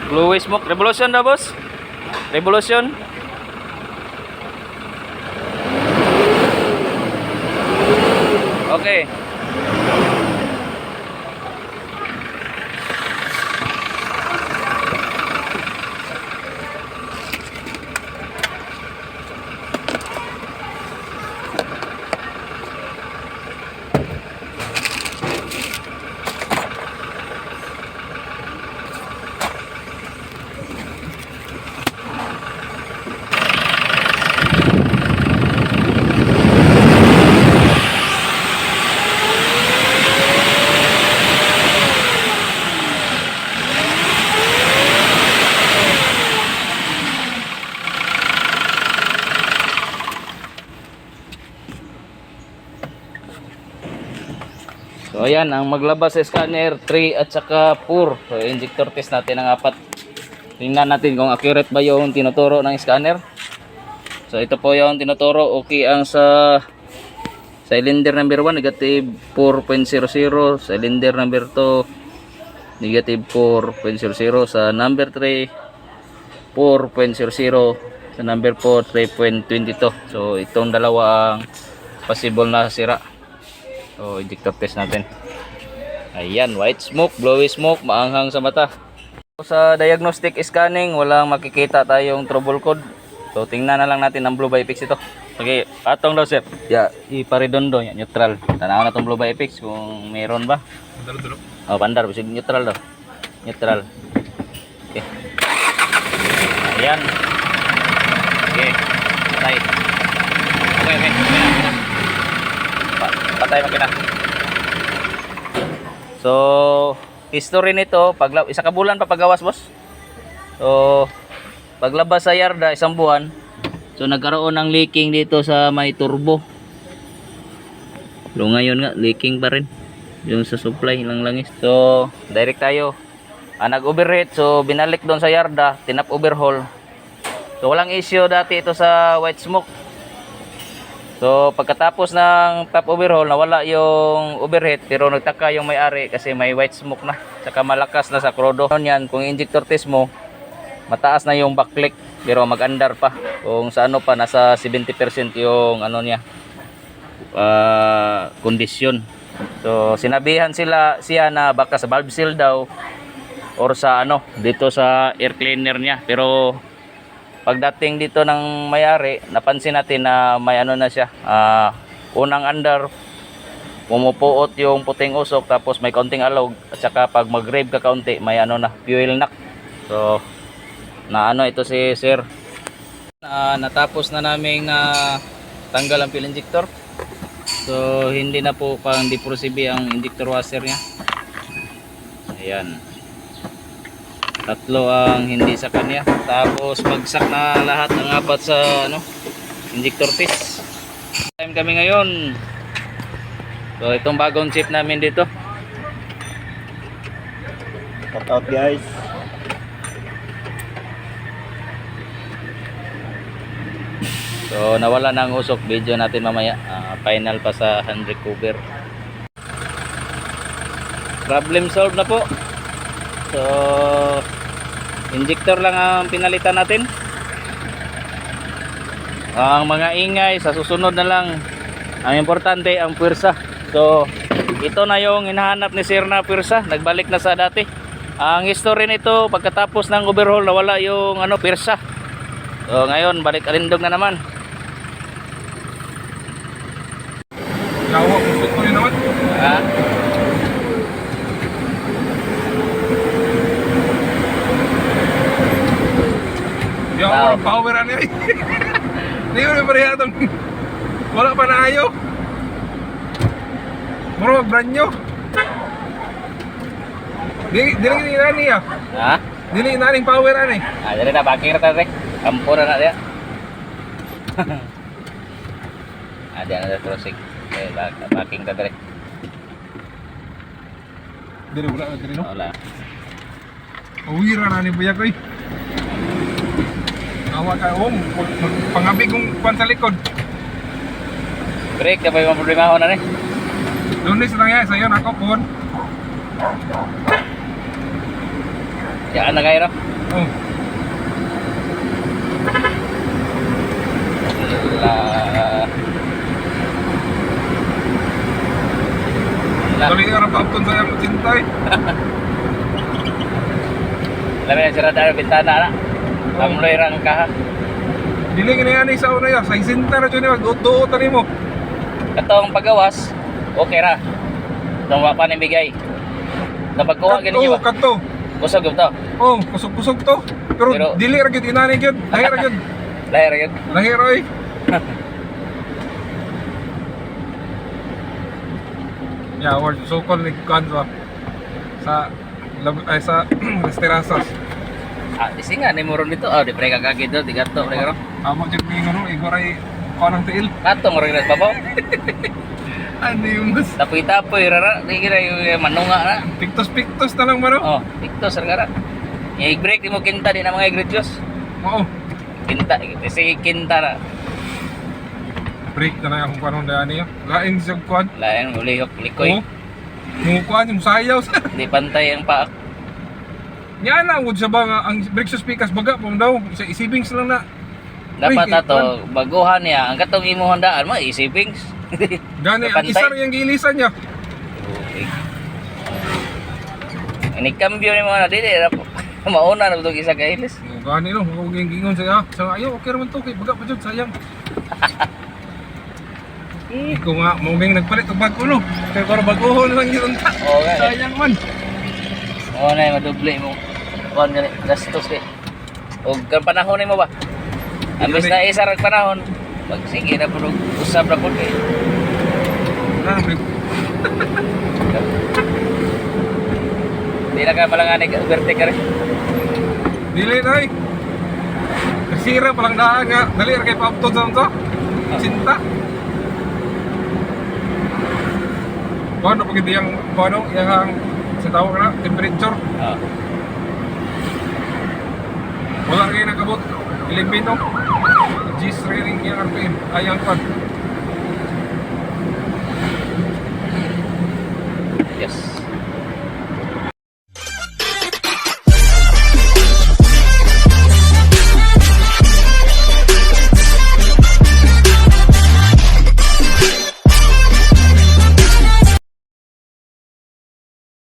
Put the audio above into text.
Bluey smoke. Revolution daw, boss? Revolution. Okay. So ayan, ang maglabas sa scanner 3 at saka 4. So injector test natin ang 4. Tingnan natin kung accurate ba yung tinuturo ng scanner. So ito po yung tinuturo. Okay ang sa cylinder number 1 negative 4.00, cylinder number 2 negative 4.00, sa number 3 4.00, sa number 4 3.22. So itong dalawa ang possible na sira. So injector test natin. Ayan, white smoke, blowy smoke, maanghang sa mata. So, sa diagnostic scanning walang makikita tayong trouble code. So tingnan na lang natin ang blue by fix ito. Okay, atong daw sir. Ya, iparedondo ya, neutral. Tanaw na tong blue by fix kung meron ba. Dalo-dalo. Oh, pandar bisig neutral daw. Neutral. Okay. Ayan. Okay. Patay. Okay. Patay makina. So, history nito, isa ka bulan pa pagawas, boss. So, paglabas sa yarda, isang buwan. So, nagkaroon ng leaking dito sa may turbo. So, ngayon nga, leaking pa rin. Yung sa supply lang langis. So, direct tayo. Nag-overheat. So, binalik doon sa yarda. Tinap overhaul. So, walang issue dati ito sa white smoke. So, pagkatapos ng top overhaul, nawala yung overheat. Pero nagtaka yung may-ari kasi may white smoke na. Saka malakas na sa krodo. Yan, kung injector test mo, mataas na yung backlick. Pero mag-andar pa. Kung sa ano pa, nasa 70% yung ano niya, kondisyon. So, sinabihan siya na baka sa valve seal daw or sa ano, dito sa air cleaner niya. Pero pagdating dito ng may-ari, napansin natin na may ano na siya, unang andar, pumupuot yung puting usok, tapos may kaunting alog, at saka pag mag-grave ka kaunti, may ano na, fuel knock. So, na ano ito si sir. Natapos na naming tanggal ang fuel injector. So, hindi na po pang depressive ang injector washer niya. Ayan. Tatlo ang hindi sa kanya. Tapos bagsak na lahat ng 4 sa ano, injector piece. Time kami ngayon. So itong bagong chip namin dito. Shout out guys. So nawala na ang usok. Video natin mamaya. Final pa sa hand recover. Problem solved na po. So injector lang ang pinalitan natin. Ang mga ingay sa susunod na lang. Ang importante ang pwersa. So ito na yung hinahanap ni sir na pwersa. Nagbalik na sa dati. Ang history nito, pagkatapos ng overhaul, nawala yung ano, pwersa. So ngayon balik alindog na naman. Yawa, gusto ko yun naman. Yawa, power ano yun. Hindi ko na pareha itong wala pa na ayaw. Muro mag-brand nyo. Dili na niya. Dili na rin power ano eh. Jadi na backing na tayo. Kampo na dia. Ada na crossing. Backing ta dire. Dili wala na dili no. Wala. Uwira na ni buya ko eh. Awa ka pangabi kong kwan sa likod. Break na pa yung problema ko na rin. Lunes lang yan, sayo na ako kon. Diyan na kayo no? Oh. Dali ka na paapton sa iyang cintay. Labi na sira tayo bintana na. Ang loyrang kaha. Dili ka na yan sa una yan. Sa isinta na dyan yung mag-uot-uotan mo. Katong pagawas, okay ra. Itong wapa ni bigay. Napagkuha ganun Oo, ba? kanto. Kusog yun to. Oh, kusog-kusog to. Pero Pero- dili ra gyud inani gyud. Lahir ra gyud. Lahir yun. Lahir oy. Ya, word so called ni kanso sa ay sa restaurantes. Ah, isi nga, ni Moron dito. Oh, di pre kakagid doon. Di gato, pre karo. Amo jud ni ngono igoray kanang tiil. Kato, Moron na babaw. Ano yung mas Tapoy-tapoy, rara. Di kira yung manunga na. piktos-piktos na lang mano. Oh, tiktos, rara. I-break di mo kinta di na mga igretyos. Oo. Kinta, sige kinta na. Break na lang akong kanong daan niya. Lain sa kuan. Lain, ulihok, likoy. Oo. Mo kuan yung sayaw sa. Di pantay ang paak. Yan na gud sa ba nga ang break sa speakers baga pang daw sa isibings lang na. Dapat Uy, ato, baguhan niya. Ang katong imo handaan mo, isipings. Gani ang Pantay. isa rin yung giilisan niya. Okay. Inikambyo ni mga na dili. Mauna na itong isa kailis. Oh, gani no, huwag yung gingon sa sa ayo okay raman to kay baga pa jud sayang. Ikaw nga mo bang nagpalit og bago no. Kay para baguhon lang yun ta. Oo nga. Sayang man. Oo na, madoble mo. Kuhan gani, gastos kay. O kang panahon mo ba? Ambis na isa rag panahon. Magsige na po, usap na po kay. Na break. Di na ka malanganig, overtake ka rin. Dili na eh. Sira pa lang daan nga. Dali ra kay paaptod sa to. Sinta. Paano pag hindi yung paano yung sa tawag na temperature. Oo. Wala kayo nakabot. Ilipin no. G's rating yung RPM. Ayang pan.